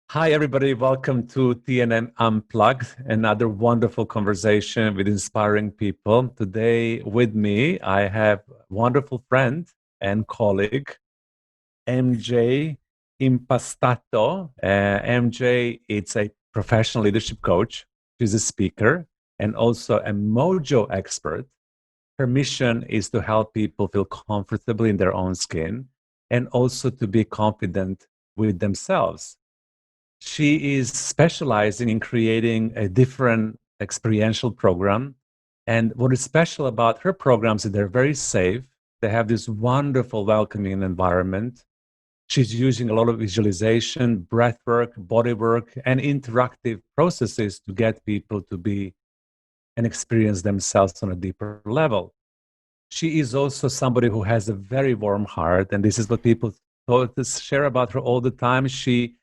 Hi, everybody. Welcome to TNM Unplugged, another wonderful conversation with inspiring people. Today, with me, I have a wonderful friend and colleague, MJ Impastato. MJ is a professional leadership coach. She's a speaker and also a MoJo expert. Her mission is to help people feel comfortable in their own skin and also to be confident with themselves. She is specializing in creating a different experiential program. And what is special about her programs is they're very safe. They have this wonderful, welcoming environment. She's using a lot of visualization, breath work, body work, and interactive processes to get people to be and experience themselves on a deeper level. She is also somebody who has a very warm heart, and this is what people share about her all the time. She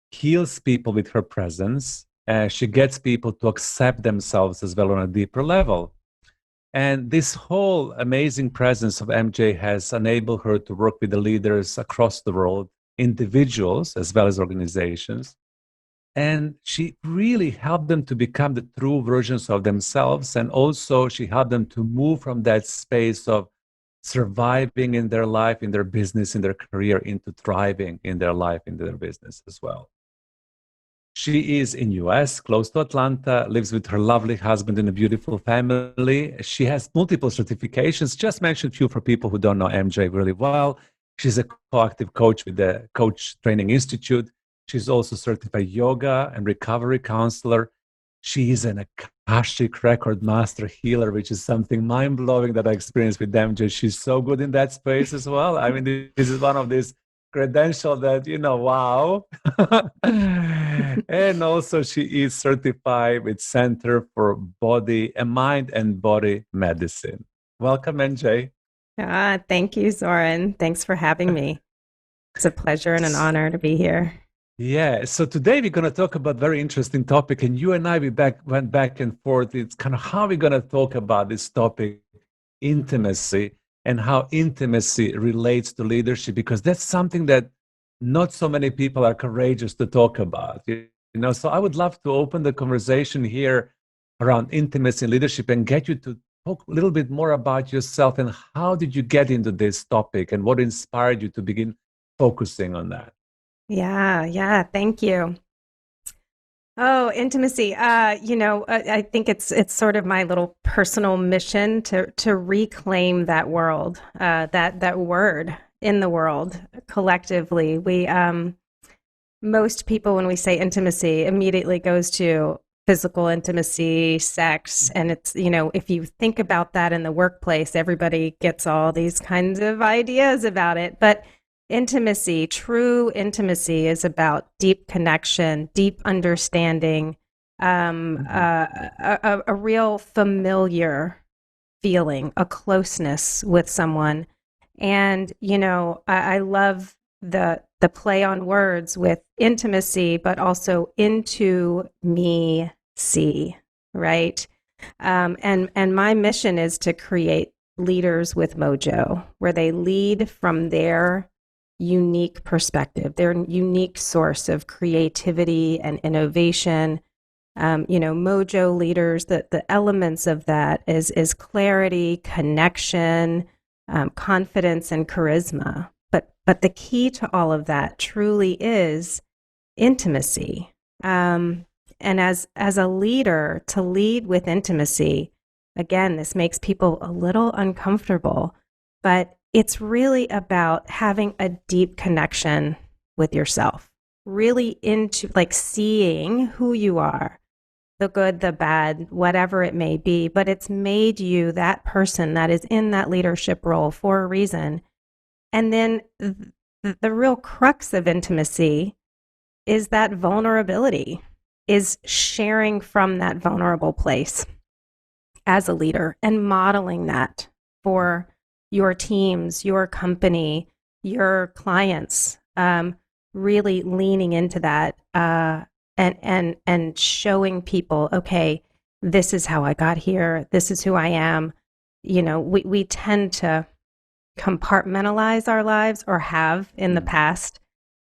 heals people with her presence. She gets people to accept themselves as well on a deeper level. And this whole amazing presence of MJ has enabled her to work with the leaders across the world, individuals as well as organizations. And she really helped them to become the true versions of themselves. And also, she helped them to move from that space of surviving in their life, in their business, in their career, into thriving in their life, in their business as well. She is in US, close to Atlanta, lives with her lovely husband and a beautiful family. She has multiple certifications. Just mention a few for people who don't know MJ really well. She's a co-active coach with the Coach Training Institute. She's also certified yoga and recovery counselor. She is an Akashic record master healer, which is something mind-blowing that I experienced with MJ. She's so good in that space as well. I mean, this is one of these credentials that, wow. And also she is certified with Center for Body and Mind and Body Medicine. Welcome, MJ. Thank you, Zoran. Thanks for having me. It's a pleasure and an honor to be here. Yeah. So today we're going to talk about very interesting topic, and you and I went back and forth. It's kind of how we're going to talk about this topic, intimacy, and how intimacy relates to leadership, because that's something that not so many people are courageous to talk about. So I would love to open the conversation here around intimacy and leadership and get you to talk a little bit more about yourself and how did you get into this topic and what inspired you to begin focusing on that. Yeah, thank you. Oh, intimacy. I think it's sort of my little personal mission to reclaim that world, that word in the world collectively. We most people, when we say intimacy, immediately goes to physical intimacy, sex, and it's, if you think about that in the workplace, everybody gets all these kinds of ideas about it, but intimacy, true intimacy, is about deep connection, deep understanding, a real familiar feeling, a closeness with someone. And, I love the play on words with intimacy, but also into me see, right? And my mission is to create leaders with MoJo, where they lead from their unique perspective, their unique source of creativity and innovation. MoJo leaders, the elements of that is clarity, connection, confidence, and charisma. But the key to all of that truly is intimacy. And as a leader, to lead with intimacy, again, this makes people a little uncomfortable, but it's really about having a deep connection with yourself, really into like seeing who you are, the good, the bad, whatever it may be, but it's made you that person that is in that leadership role for a reason. And then the real crux of intimacy is that vulnerability, is sharing from that vulnerable place as a leader and modeling that for your teams, your company, your clients, really leaning into that and showing people, okay, this is how I got here. This is who I am. We tend to compartmentalize our lives or have in the past.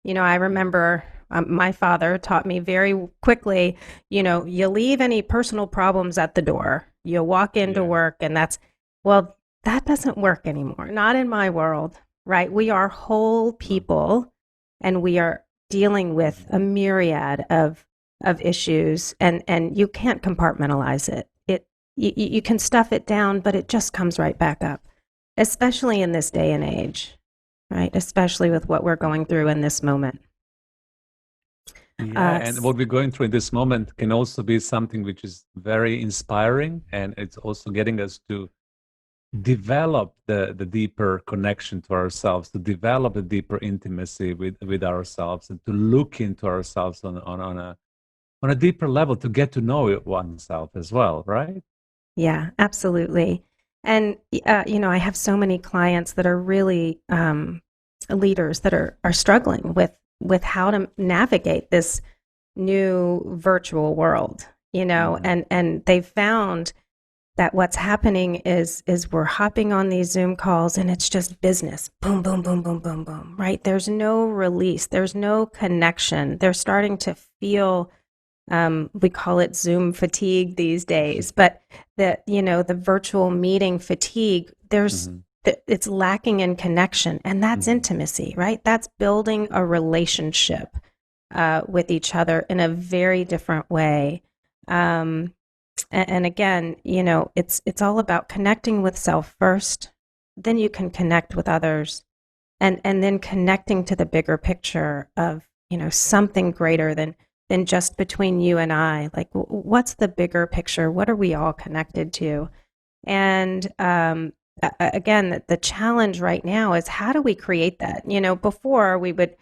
I remember my father taught me very quickly, you leave any personal problems at the door. You walk into work and well, that doesn't work anymore. Not in my world, right? We are whole people and we are dealing with a myriad of issues, and you can't compartmentalize it. You can stuff it down, but it just comes right back up, especially in this day and age, right? Especially with what we're going through in this moment. Yeah, and what we're going through in this moment can also be something which is very inspiring, and it's also getting us to develop the deeper connection to ourselves, to develop a deeper intimacy with ourselves, and to look into ourselves on a deeper level, to get to know oneself as well, right? Yeah, absolutely. And I have so many clients that are really leaders that are struggling with how to navigate this new virtual world, and they've found that what's happening is we're hopping on these Zoom calls and it's just business. Boom, boom, boom, boom, boom, boom, right? There's no release. There's no connection. They're starting to feel, we call it Zoom fatigue these days, but the virtual meeting fatigue, it's lacking in connection, and that's intimacy, right? That's building a relationship with each other in a very different way. And again, it's all about connecting with self first, then you can connect with others, and then connecting to the bigger picture of, something greater than just between you and I. Like, what's the bigger picture? What are we all connected to? And again, the challenge right now is, how do we create that? Before we would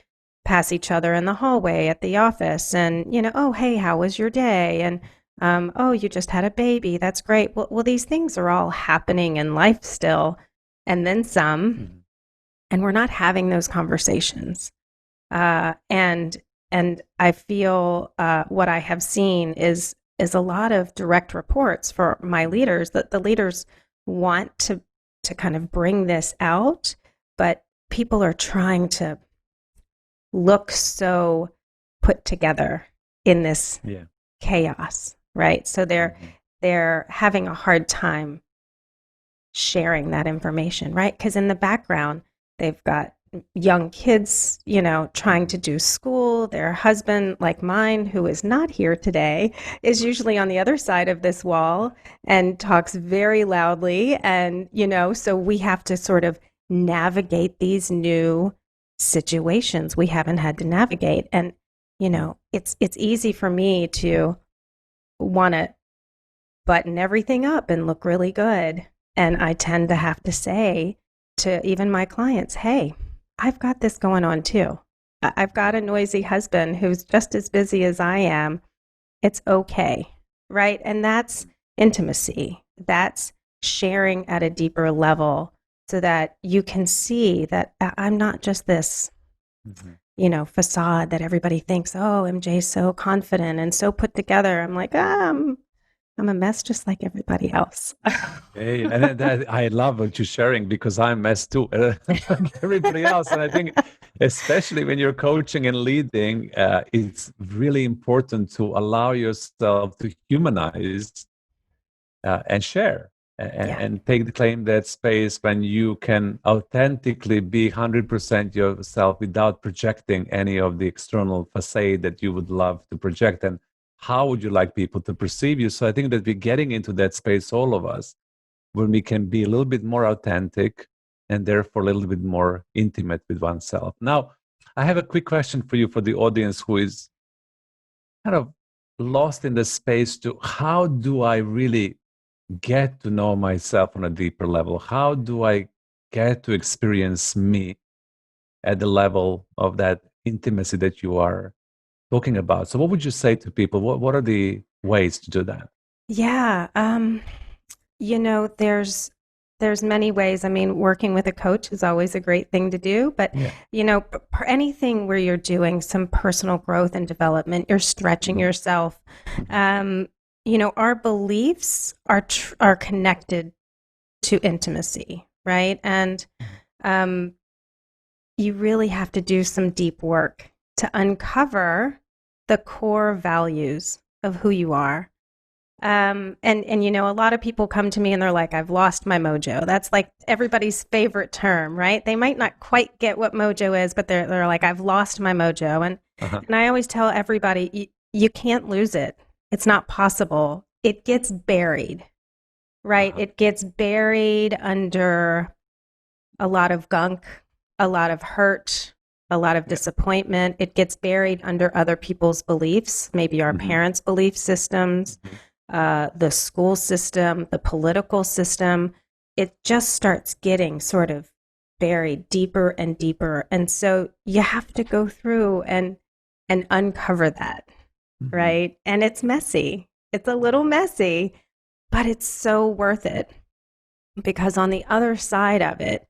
pass each other in the hallway at the office and, oh, hey, how was your day? And oh, you just had a baby. That's great. Well, these things are all happening in life still, and then some, and we're not having those conversations. And I feel what I have seen is a lot of direct reports for my leaders, that the leaders want to kind of bring this out, but people are trying to look so put together in this chaos, right? So they're having a hard time sharing that information, right? Because in the background, they've got young kids, trying to do school. Their husband, like mine, who is not here today, is usually on the other side of this wall and talks very loudly. And, so we have to sort of navigate these new situations we haven't had to navigate. And, it's easy for me to want to button everything up and look really good. And I tend to have to say to even my clients, hey, I've got this going on too. I've got a noisy husband who's just as busy as I am. It's okay, right? And that's intimacy. That's sharing at a deeper level so that you can see that I'm not just this, facade that everybody thinks, oh, MJ's so confident and so put together. I'm like, I'm a mess just like everybody else. Hey, and I love what you're sharing, because I'm a mess too, like everybody else. And I think, especially when you're coaching and leading, it's really important to allow yourself to humanize and share and take the claim that space when you can authentically be 100% yourself without projecting any of the external facade that you would love to project. And how would you like people to perceive you? So I think that we're getting into that space, all of us, when we can be a little bit more authentic and therefore a little bit more intimate with oneself. Now, I have a quick question for you, for the audience who is kind of lost in the space to, how do I really get to know myself on a deeper level? How do I get to experience me at the level of that intimacy that you are talking about? So what would you say to people? What are the ways to do that? Yeah. There's many ways. I mean, working with a coach is always a great thing to do, but anything where you're doing some personal growth and development, you're stretching yourself. Our beliefs are connected to intimacy, right? And um, you really have to do some deep work to uncover the core values of who you are. And you know, a lot of people come to me and they're like, I've lost my mojo. That's like everybody's favorite term, right? They might not quite get what mojo is, but they're like, I've lost my mojo. And I always tell everybody, you can't lose it. It's not possible. It gets buried, right? It gets buried under a lot of gunk, a lot of hurt, a lot of disappointment. It gets buried under other people's beliefs, maybe our parents' belief systems, the school system, the political system. It just starts getting sort of buried deeper and deeper. And so you have to go through and uncover that, right? And it's messy. It's a little messy, but it's so worth it, because on the other side of it,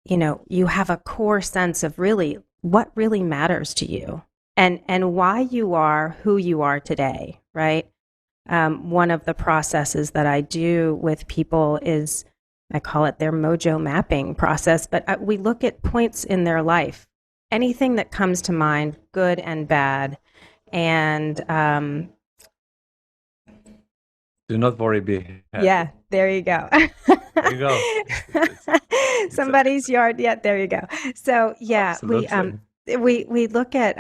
you know, you have a core sense of really what really matters to you and why you are who you are today, right? One of the processes that I do with people is, I call it their mojo mapping process, but we look at points in their life, anything that comes to mind, good and bad. And do not worry, be happy. yeah, there you go. There you go. Somebody's yard. Yeah, there you go. So yeah, Absolutely. we look at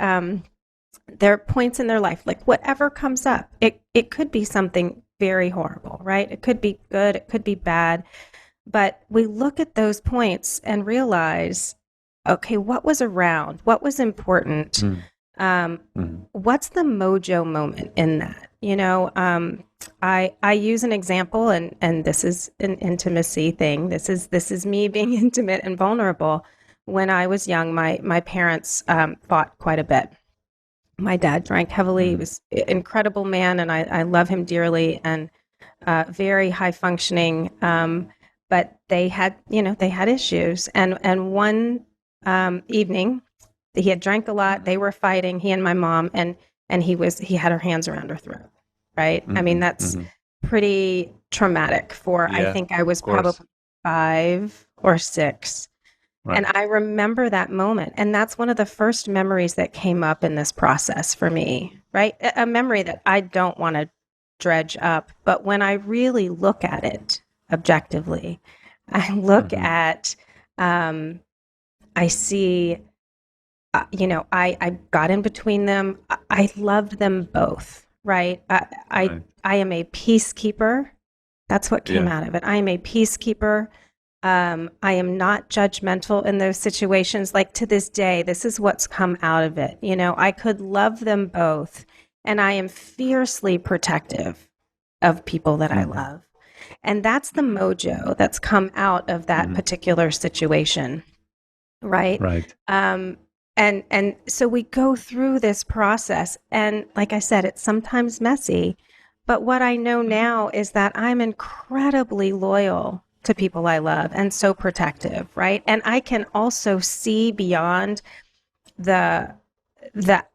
there are points in their life, like whatever comes up. It could be something very horrible, right? It could be good, it could be bad. But we look at those points and realize, okay, what was around? What was important? What's the mojo moment in that? You know, I use an example, and this is an intimacy thing. This is me being intimate and vulnerable. When I was young, my parents fought quite a bit. My dad drank heavily. He was an incredible man, and I love him dearly, and very high functioning. But they had issues. And one evening, he had drank a lot. They were fighting, he and my mom, and he had her hands around her throat. Right? I mean, that's pretty traumatic for, I think I was probably 5 or 6. Right. And I remember that moment. And that's one of the first memories that came up in this process for me, right? A memory that I don't want to dredge up. But when I really look at it objectively, I look at, I see, I got in between them. I loved them both, right? I am a peacekeeper. That's what came out of it. I am a peacekeeper. I am not judgmental in those situations. Like, to this day, this is what's come out of it. You know, I could love them both, and I am fiercely protective of people that I love. And that's the mojo that's come out of that particular situation. Right. Right. And so we go through this process, and like I said, it's sometimes messy, but what I know now is that I'm incredibly loyal to people I love and so protective, right? And I can also see beyond the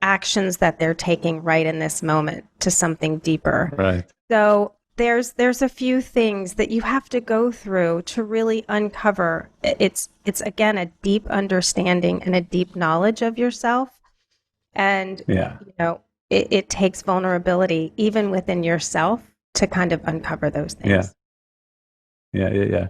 actions that they're taking right in this moment to something deeper. Right. So there's a few things that you have to go through to really uncover. It's again a deep understanding and a deep knowledge of yourself. And it takes vulnerability even within yourself to kind of uncover those things. Yeah.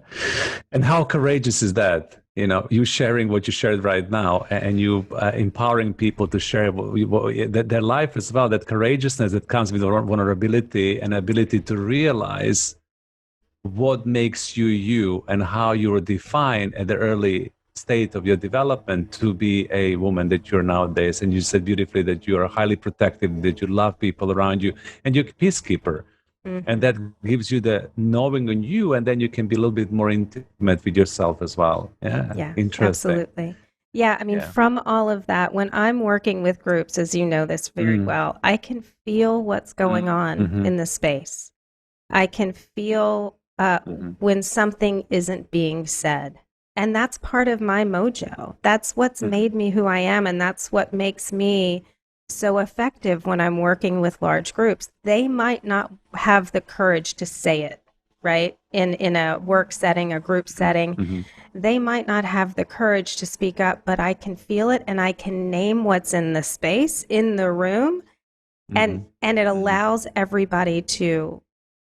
And how courageous is that? You know, you sharing what you shared right now, and you empowering people to share their life as well. That courageousness that comes with vulnerability and ability to realize what makes you you and how you were defined at the early state of your development to be a woman that you're nowadays. And you said beautifully that you are highly protective, that you love people around you, and you're a peacekeeper. And that gives you the knowing on you, and then you can be a little bit more intimate with yourself as well. Yeah, interesting. Absolutely. Yeah, I mean, from all of that, when I'm working with groups, as you know this very well, I can feel what's going on in the space. I can feel when something isn't being said. And that's part of my mojo. That's what's made me who I am, and that's what makes me so effective when I'm working with large groups. They might not have the courage to say it, right? In a work setting, a group setting. they might not have the courage to speak up, but I can feel it and I can name what's in the space, in the room, and it allows everybody to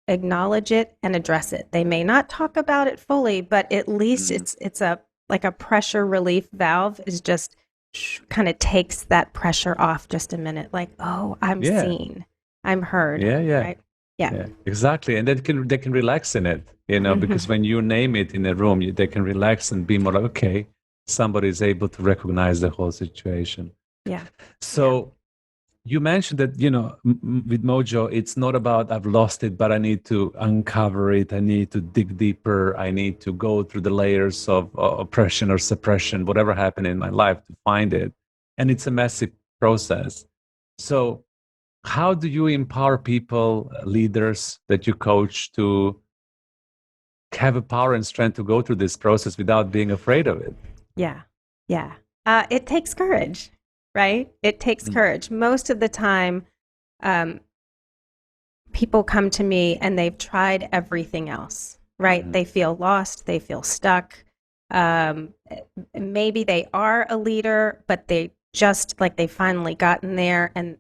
acknowledge it and address it. They may not talk about it fully, but at least it's a like a pressure relief valve is just kind of takes that pressure off just a minute. Like, oh, I'm Yeah. seen, I'm heard. Yeah, yeah. Right? Yeah. Yeah, exactly. And they can relax in it, because when you name it in a room, they can relax and be more like, okay, somebody is able to recognize the whole situation. Yeah. So you mentioned that, with MoJo, it's not about I've lost it, but I need to uncover it. I need to dig deeper. I need to go through the layers of oppression or suppression, whatever happened in my life to find it. And it's a massive process. So how do you empower people, leaders that you coach to have a power and strength to go through this process without being afraid of it? Yeah. Yeah. It takes courage, right? It takes courage. Most of the time, um, people come to me and they've tried everything else, right? They feel lost, they feel stuck. Um, Maybe they are a leader, but they just like they finally gotten there and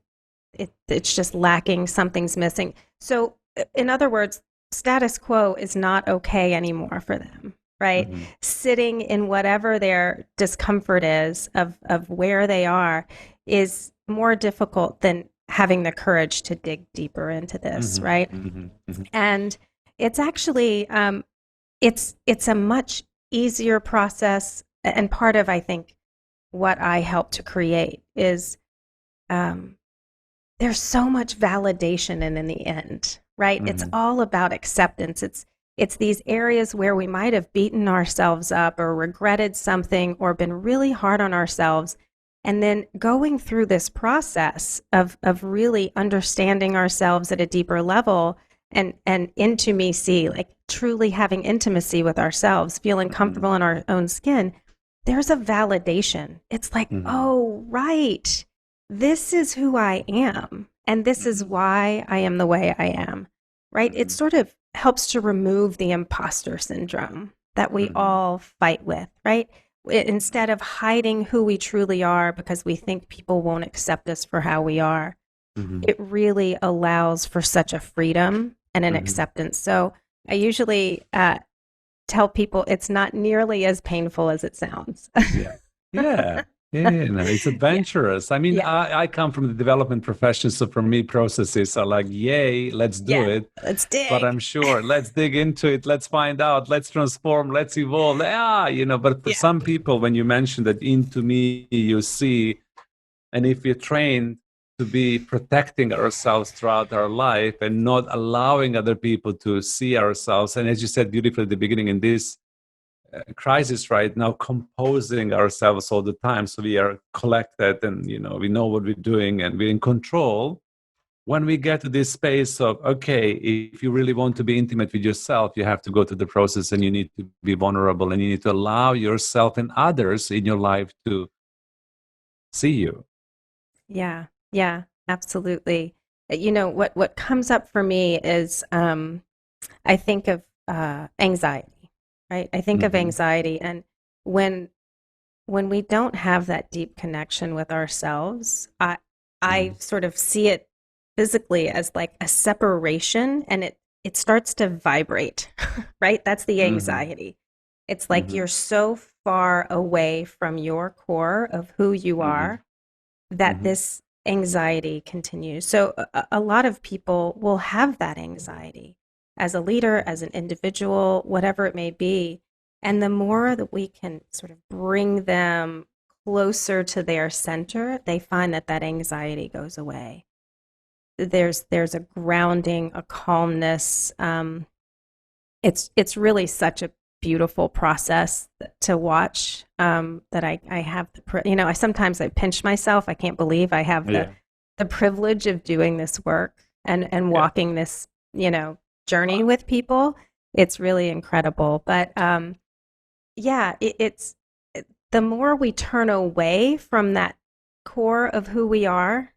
it's just lacking, something's missing. So, in other words, status quo is not okay anymore for them, right? Sitting in whatever their discomfort is of where they are is more difficult than having the courage to dig deeper into this, right? And it's actually it's a much easier process, and part of I think what I help to create is there's so much validation in the end, right? It's all about acceptance. It's these areas where we might have beaten ourselves up or regretted something or been really hard on ourselves. And then going through this process of really understanding ourselves at a deeper level and intimacy, like truly having intimacy with ourselves, feeling comfortable in our own skin, there's a validation. It's like, oh, right. This is who I am. And this is why I am the way I am, right? It sort of helps to remove the imposter syndrome that we all fight with, right? Instead of hiding who we truly are because we think people won't accept us for how we are, it really allows for such a freedom and an acceptance. So I usually tell people it's not nearly as painful as it sounds. Yeah. Yeah. Yeah, no, it's adventurous. I mean, I come from the development profession, so for me, processes are like, yay, let's do it. Let's dig. But I'm sure, let's dig into it, let's find out, let's transform, let's evolve. But for some people, when you mention that into me, you see, and if you're trained to be protecting ourselves throughout our life and not allowing other people to see ourselves, and as you said beautifully at the beginning, in this crisis right now, composing ourselves all the time so we are collected and we know what we're doing and we're in control. When we get to this space of, okay, if you really want to be intimate with yourself, you have to go through the process and you need to be vulnerable and you need to allow yourself and others in your life to see you. Yeah, absolutely. What comes up for me is I think of anxiety, right? I think of anxiety, and when we don't have that deep connection with ourselves, I sort of see it physically as like a separation, and it starts to vibrate, right? That's the anxiety. It's like you're so far away from your core of who you are that this anxiety continues. So a lot of people will have that anxiety as a leader, as an individual, whatever it may be. And the more that we can sort of bring them closer to their center, they find that anxiety goes away. There's a grounding, a calmness. It's really such a beautiful process to watch, that I have I sometimes I pinch myself. I can't believe I have the privilege of doing this work and walking this journey with people. It's really incredible. But it's the more we turn away from that core of who we are,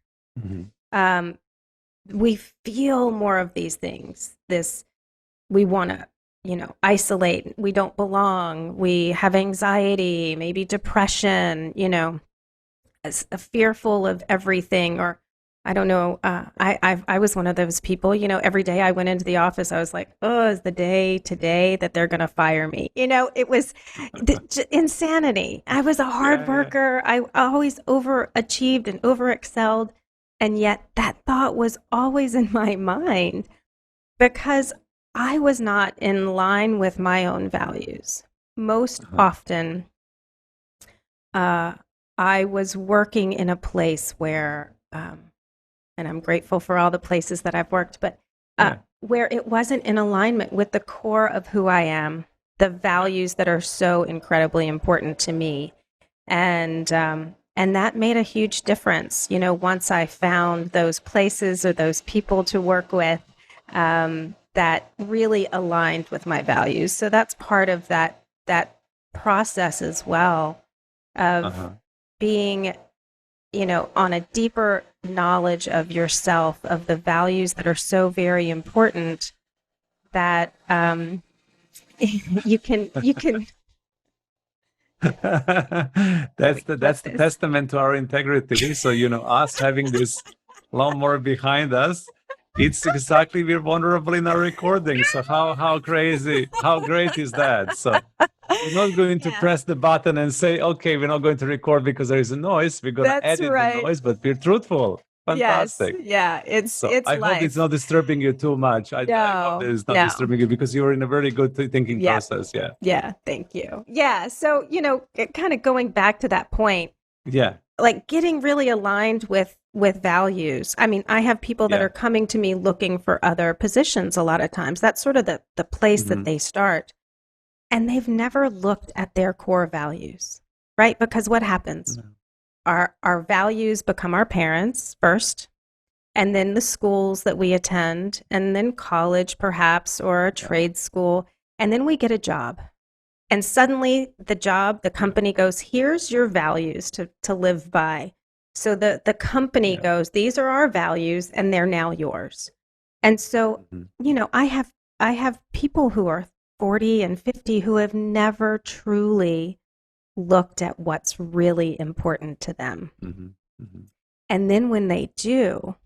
we feel more of these things. We want to isolate, we don't belong, we have anxiety, maybe depression, fearful of everything, or I don't know. I was one of those people. Every day I went into the office, I was like, "Oh, is the day today that they're going to fire me?" It was insanity. I was a hard Yeah, yeah. worker. I always overachieved and overexcelled, and yet that thought was always in my mind because I was not in line with my own values. Most Uh-huh. often, uh, I was working in a place where, and I'm grateful for all the places that I've worked, but Yeah. where it wasn't in alignment with the core of who I am, the values that are so incredibly important to me, and that made a huge difference. Once I found those places or those people to work with that really aligned with my values. So that's part of that process as well of Uh-huh. being, on a deeper knowledge of yourself, of the values that are so very important that you can how do That's we that's put the this? testament to our integrity. So, us having this lawnmower behind us, it's exactly we're vulnerable in our recording. So how crazy, how great is that? So we're not going to Yeah, press the button and say, okay, we're not going to record because there is a noise. We're going to that's edit the right. noise, but we're truthful. Yes, Fantastic. yeah, it's So it's I hope it's life. not disturbing you too much. I hope that No, it's not no. disturbing you because you're in a very good thinking Yeah, process. Yeah. yeah, thank you. Yeah, so, kind of going back to that point, Yeah. like getting really aligned with values. I mean, I have people that are Yeah. coming to me looking for other positions a lot of times. That's sort of the place that Hmm. they start, and they've never looked at their core values, right? Because what happens? Our values become our parents first, and then the schools that we attend, and then college perhaps, or a Yeah. trade school, and then we get a job. And suddenly the Yeah. company goes, here's your values to live by. So the company Yeah. goes, these are our values and they're now yours. And so, Mhm. I have people who are 40 and 50 who have never truly looked at what's really important to them. Mhm. Mhm. And then when they do,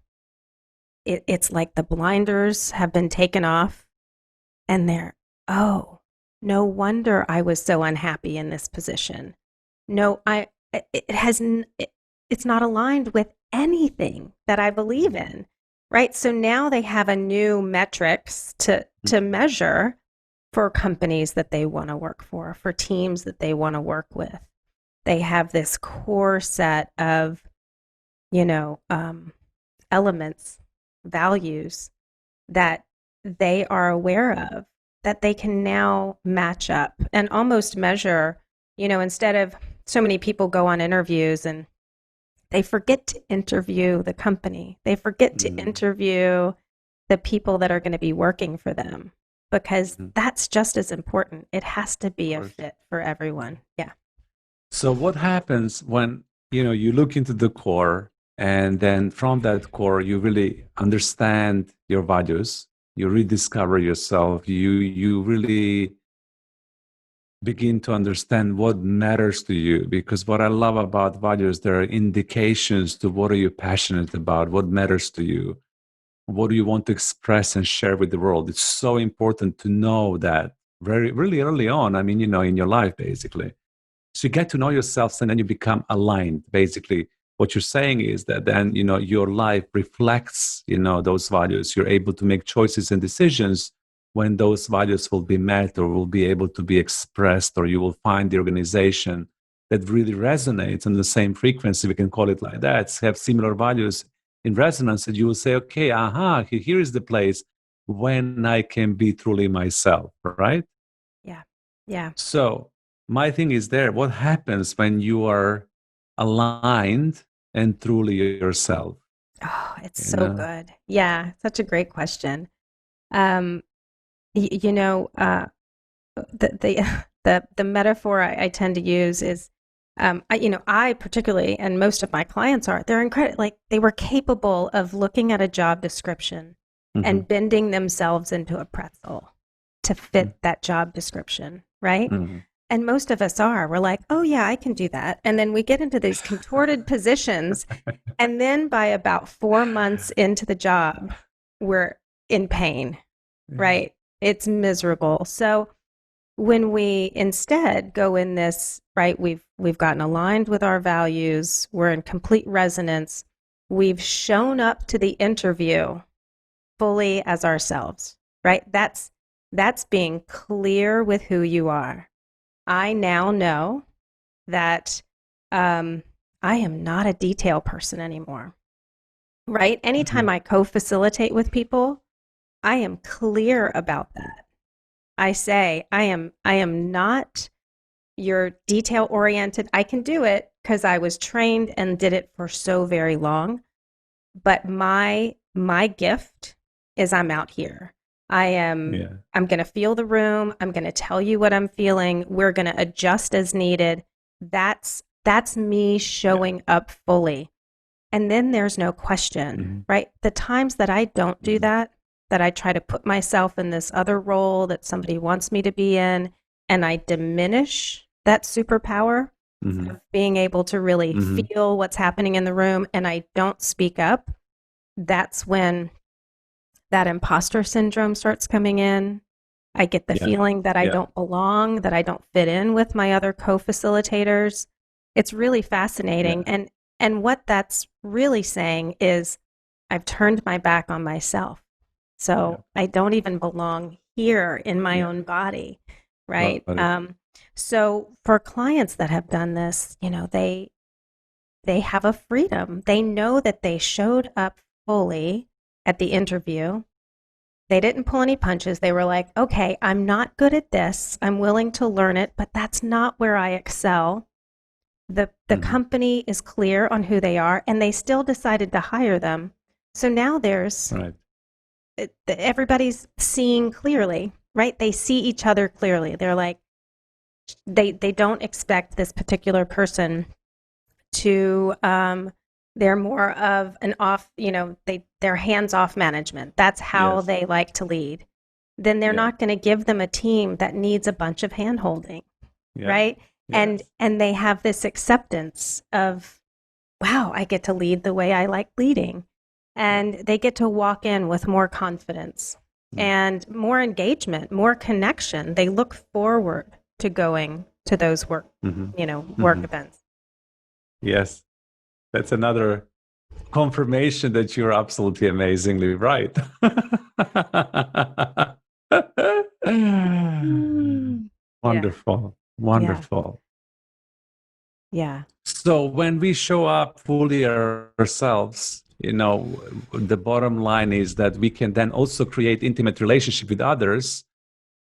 it's like the blinders have been taken off and they're, oh, no wonder I was so unhappy in this position. No, it has, it's not aligned with anything that I believe Mhm. in, right? So now they have a new metrics to Mhm. measure for companies that they want to work for teams that they want to work with. They have this core set of, you know, um, elements, values that they are aware of that they can now match up and almost measure, instead of so many people go on interviews and they forget to interview the company. They forget to Mhm. interview the people that are going to be working for them because Mhm. that's just as important. It has to Of be a course. fit for everyone. Yeah. So what happens when, you look into the core and then from that core you really understand your values, you rediscover yourself, you really begin to understand what matters to you, because what I love about values, there are indications to what are you passionate about, what matters to you, what do you want to express and share with the world. It's so important to know that very really early on, I mean, in your life basically. So you get to know yourself and then you become aligned. Basically, what you're saying is that then, your life reflects, those values. You're able to make choices and decisions when those values will be met or will be able to be expressed, or you will find the organization that really resonates on the same frequency. We can call it like that, have similar values in resonance, and you will say, okay, aha, here is the place when I can be truly myself, right? Yeah. Yeah. So my thing is there. What happens when you are aligned and truly yourself? Oh, it's You so know? good. Yeah. Such a great question. Um, y- you know, uh, the the metaphor I tend to use is I particularly, and most of my clients are, they're incredible, like they were capable of looking at a job description Hmm. and bending themselves into a pretzel, to fit that job description, right? Mm-hmm. And most of us are. We're like, oh, yeah, I can do that. And then we get into these contorted positions. And then by about 4 months into the job, we're in pain, right? It's miserable. So when we instead go in this, right, we've gotten aligned with our values, we're in complete resonance, we've shown up to the interview fully as ourselves, right? That's being clear with who you are. I now know that I am not a detail person anymore, right? Anytime I co-facilitate with people, I am clear about that. I say, I am not your detail oriented. I can do it because I was trained and did it for so very long. But my gift is I'm out here. I'm going to feel the room. I'm going to tell you what I'm feeling. We're going to adjust as needed. That's me showing up fully. And then there's no question, right? The times that I don't do that I try to put myself in this other role that somebody wants me to be in, and I diminish that superpower of being able to really feel what's happening in the room, and I don't speak up, that's when that imposter syndrome starts coming in. I get the feeling that I don't belong, that I don't fit in with my other co-facilitators. It's really fascinating. And what that's really saying is I've turned my back on myself. So I don't even belong here in my own body, right? So for clients that have done this, they have a freedom. They know that they showed up fully at the interview. They didn't pull any punches. They were like, okay, I'm not good at this. I'm willing to learn it, but that's not where I excel. The company is clear on who they are, and they still decided to hire them. So now there's everybody's seeing clearly, right? They see each other clearly. They're like, they don't expect this particular person to, they're more of an off, they're hands-off management. That's how they like to lead. Then they're not going to give them a team that needs a bunch of hand-holding, right? And they have this acceptance of, wow, I get to lead the way I like leading. And they get to walk in with more confidence and more engagement, more connection. They look forward to going to those work events. Yes, that's another confirmation that you're absolutely amazingly right. Wonderful, wonderful. Yeah. So when we show up fully ourselves, the bottom line is that we can then also create intimate relationship with others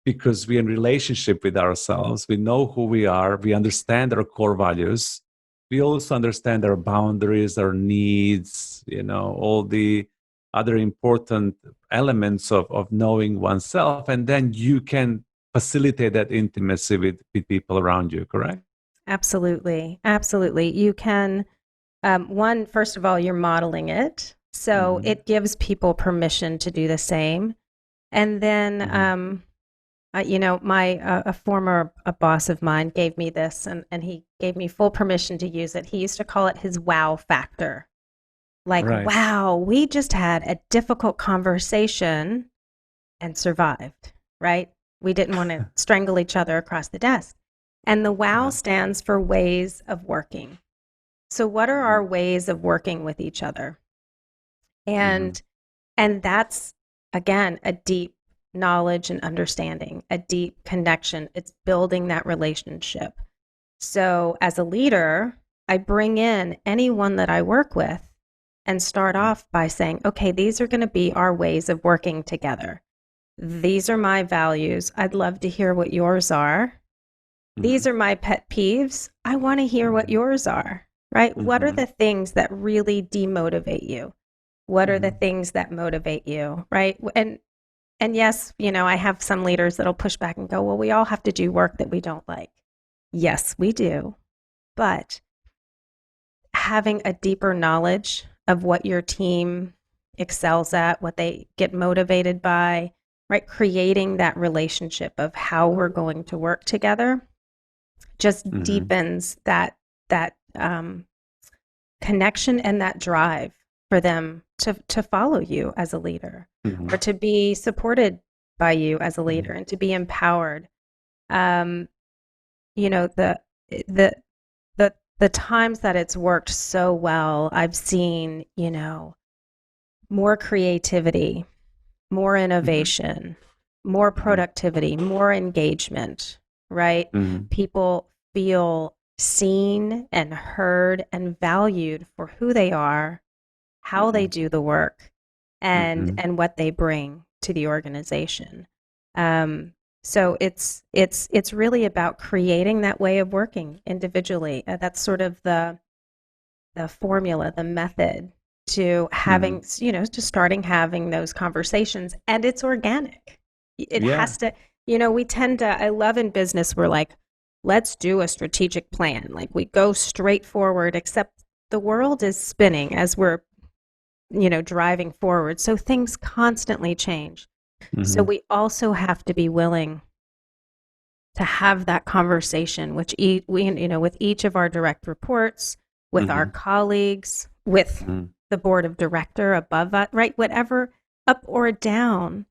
because we're in relationship with ourselves. We know who we are. We understand our core values. We also understand our boundaries, our needs, all the other important elements of knowing oneself. And then you can facilitate that intimacy with people around you, correct? Absolutely. Absolutely. You can, first of all, you're modeling it. So it gives people permission to do the same. And then, a former boss of mine gave me this and he gave me full permission to use it. He used to call it his wow factor. Like, wow, we just had a difficult conversation and survived, right? We didn't want to strangle each other across the desk. And the WOW stands for ways of working. So what are our ways of working with each other? And that's, again, a deep knowledge and understanding, a deep connection. It's building that relationship. So as a leader, I bring in anyone that I work with and start off by saying, okay, these are going to be our ways of working together. These are my values. I'd love to hear what yours are. These are my pet peeves. I want to hear what yours are, right? What are the things that really demotivate you? What are the things that motivate you, right? And yes, I have some leaders that'll push back and go, well, we all have to do work that we don't like. Yes, we do. But having a deeper knowledge of what your team excels at, what they get motivated by, right? Creating that relationship of how we're going to work together just Hmm. deepens that connection and that drive for them to follow you as a leader Hmm. or to be supported by you as a leader Hmm. and to be empowered. Um, you know, the the times that it's worked so well, I've seen, more creativity, more Hmm. innovation, more productivity, more engagement, right? Hmm. People feel seen and heard and valued for who they are, how they do the work, and Hmm. what they bring to the organization. Um, so it's really about creating that way of working individually. That's sort of the formula, the method to Hmm. having, to starting having those conversations. And it's organic. It Yeah. has to, we tend to, I love in business, we're like, let's do a strategic plan. Like we go straight forward, except the world is spinning as we're, driving forward. So things constantly change. So Hmm. we also have to be willing to have that conversation, which with each of our direct reports, with our Hmm. colleagues, with Hmm. the board of director above us, right? Whatever, up or down,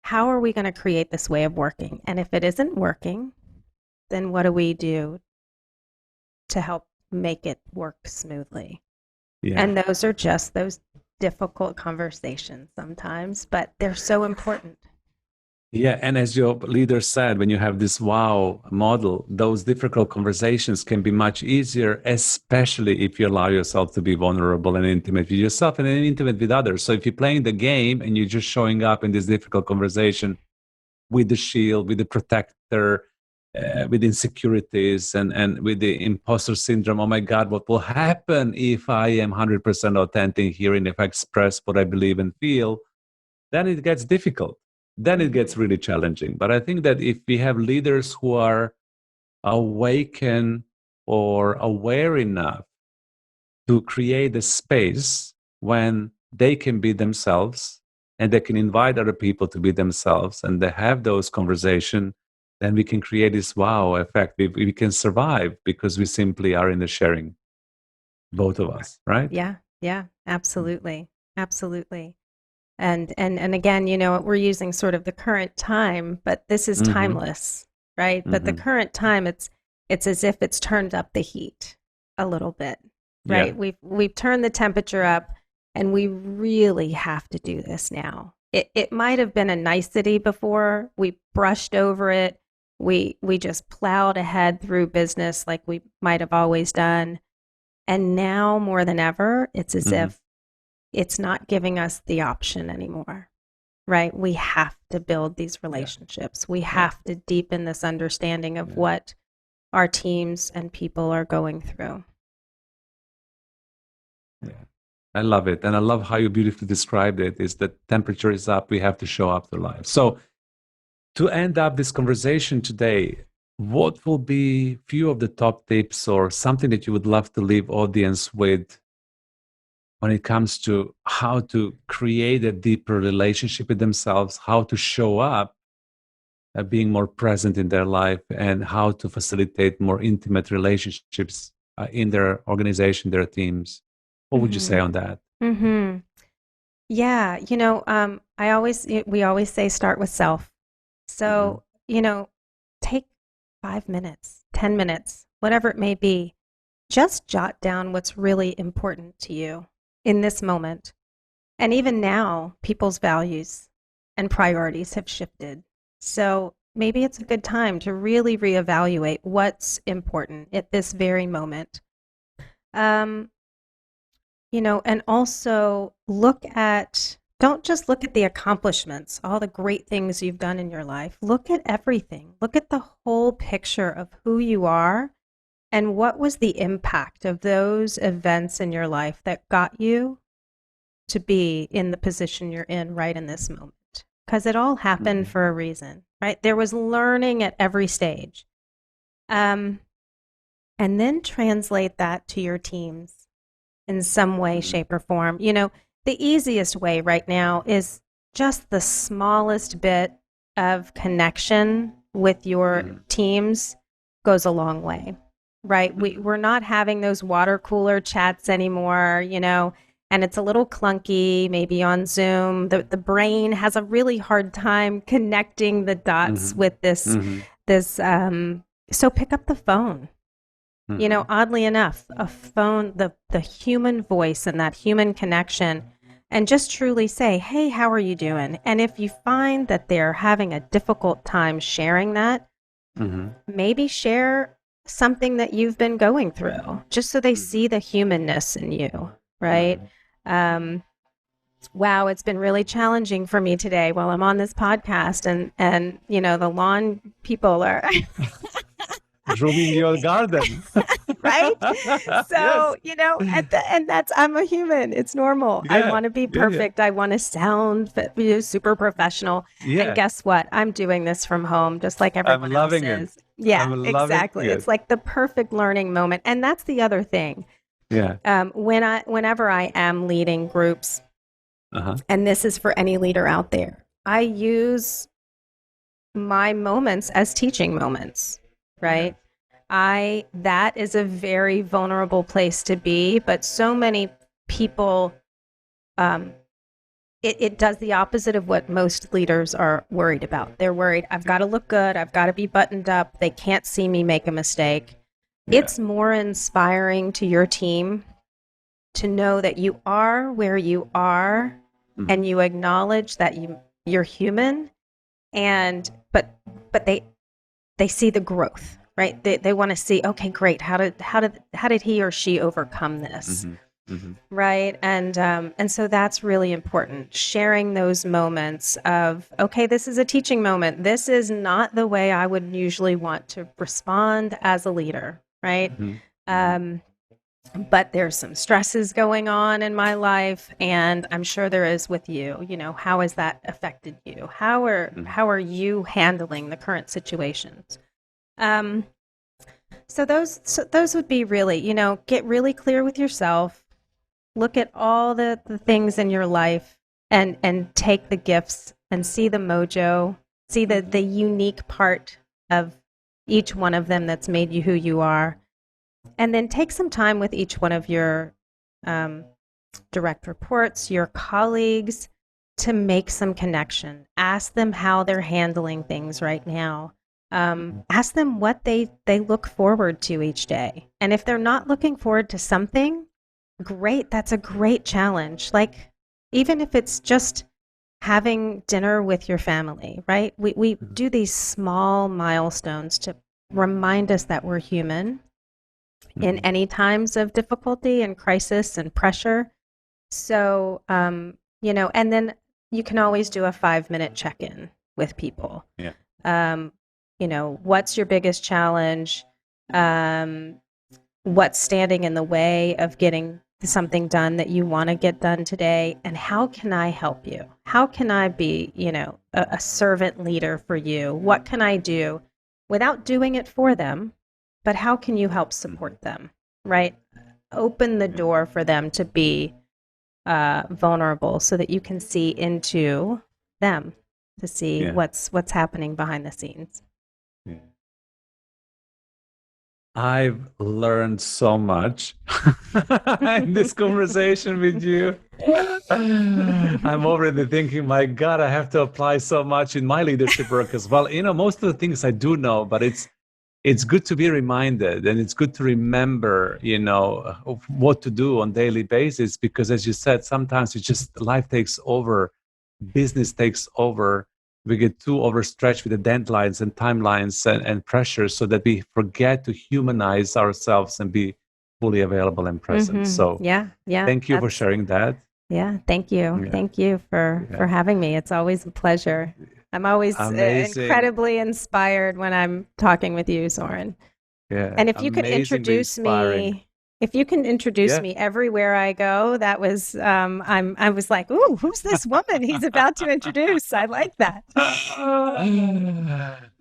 how are we going to create this way of working? And if it isn't working, then what do we do to help make it work smoothly? Yeah. And those are just those difficult conversations sometimes, but they're so important. Yeah, and as your leader said, when you have this wow model, those difficult conversations can be much easier, especially if you allow yourself to be vulnerable and intimate with yourself and then intimate with others. So if you're playing the game and you're just showing up in this difficult conversation with the shield, with the protector, with insecurities and with the imposter syndrome, oh my God, what will happen if I am 100% authentic here and if I express what I believe and feel? Then it gets difficult. Then it gets Mhm. really challenging. But I think that if we have leaders who are awakened or aware enough to create a space when they can be themselves and they can invite other people to be themselves and they have those conversations, then we can create this wow effect. We can survive because we simply are in the sharing, both of us, right? Yeah, yeah, absolutely. Absolutely. And again, we're using sort of the current time, but this is Mm-hmm. timeless, right? But the Mm-hmm. current time, it's as if it's turned up the heat a little bit, Yeah. right? We've turned the temperature up, and we really have to do this now. It might have been a nicety before. We brushed over it. We just plowed ahead through business like we might have always done. And now more than ever, it's as Mm-hmm. if it's not giving us the option anymore, right? We have to build these Yeah. relationships. We Yeah. have to deepen this understanding of Yeah. what our teams and people are going through. Yeah. I love it. And I love how you beautifully described it is that temperature is up. We have to show up to life. So to end up this conversation today, what will be few of the top tips or something that you would love to leave audience with when it comes to how to create a deeper relationship with themselves, how to show up, being more present in their life, and how to facilitate more intimate relationships in their organization, their teams? What would you say Mhm. on that? Mhm. Yeah, we always say start with self. Mhm. So, take 5 minutes, 10 minutes, whatever it may be. Just jot down what's really important to you in this moment. And even now, people's values and priorities have shifted. So maybe it's a good time to really reevaluate what's important at this very moment. Um, and also don't just look at the accomplishments, all the great things you've done in your life. Look at everything. Look at the whole picture of who you are and what was the impact of those events in your life that got you to be in the position you're in right in this moment. Because it all happened Mhm. for a reason, right? There was learning at every stage. Um, and then translate that to your teams in some way, Mhm. shape, or form. The easiest way right now is just the smallest bit of connection with your teams goes a long way, right? We're not having those water cooler chats anymore, and it's a little clunky, maybe on Zoom. The brain has a really hard time connecting the dots with this. So pick up the phone. Oddly enough, a phone, the human voice and that human connection, and just truly say, hey, how are you doing? And if you find that they're having a difficult time sharing that, maybe share something that you've been going through, just so they see the humanness in you, right? Wow, it's been really challenging for me today while I'm on this podcast, and the lawn people are Grooming your garden. right? So, Yes. and that's, I'm a human. It's normal. I want to be perfect. I want to sound super professional. And guess what? I'm doing this from home, just like everyone I'm loving else is. it. Yeah, I'm loving exactly. it. It's like the perfect learning moment. And that's the other thing. Yeah. Whenever I am leading groups, and this is for any leader out there, I use my moments as teaching moments, right? That is a very vulnerable place to be, but so many people, it does the opposite of what most leaders are worried about. They're worried, I've got to look good, I've got to be buttoned up, they can't see me make a mistake. It's more inspiring to your team to know that you are where you are, and you acknowledge that you're human, and but they see the growth, right? They want to see, okay, great. How did he or she overcome this? Right. And so that's really important. Sharing those moments of, okay, this is a teaching moment. This is not the way I would usually want to respond as a leader. Right. But there's some stresses going on in my life, and I'm sure there is with you. How has that affected you? How are you handling the current situations? So those would be really, get really clear with yourself, look at all the things in your life, and take the gifts and see the mojo, see the unique part of each one of them that's made you who you are. And then take some time with each one of your direct reports, your colleagues, to make some connection. Ask them how they're handling things right now. Ask them what they look forward to each day. And if they're not looking forward to something, great. That's a great challenge. Like, even if it's just having dinner with your family, right? We do these small milestones to remind us that we're human in any times of difficulty and crisis and pressure. So, and then you can always do a 5-minute check-in with people. What's your biggest challenge? What's standing in the way of getting something done that you want to get done today? And how can I help you? How can I be, a servant leader for you? What can I do without doing it for them? But how can you help support them, right? Open the door for them to be vulnerable so that you can see into them, to see what's happening behind the scenes. I've learned so much in this conversation with you. I'm already thinking, my God, I have to apply so much in my leadership work as well. Most of the things I do know, but it's good to be reminded, and it's good to remember, of what to do on daily basis, because as you said, sometimes it's just life takes over, business takes over. We get too overstretched with the deadlines and timelines and pressures, so that we forget to humanize ourselves and be fully available and present. So thank you for sharing that. Yeah, thank you. Thank you for having me. It's always a pleasure. I'm always incredibly inspired when I'm talking with you, Zoran. Yeah. And if you could introduce me, me everywhere I go, that was I was like, ooh, who's this woman he's about to introduce? I like that.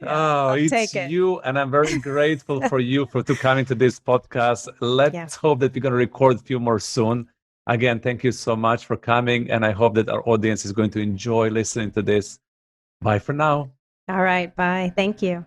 It's you, and I'm very grateful for you to come into this podcast. Let's hope that we're going to record a few more soon. Again, thank you so much for coming. And I hope that our audience is going to enjoy listening to this. Bye for now. All right. Bye. Thank you.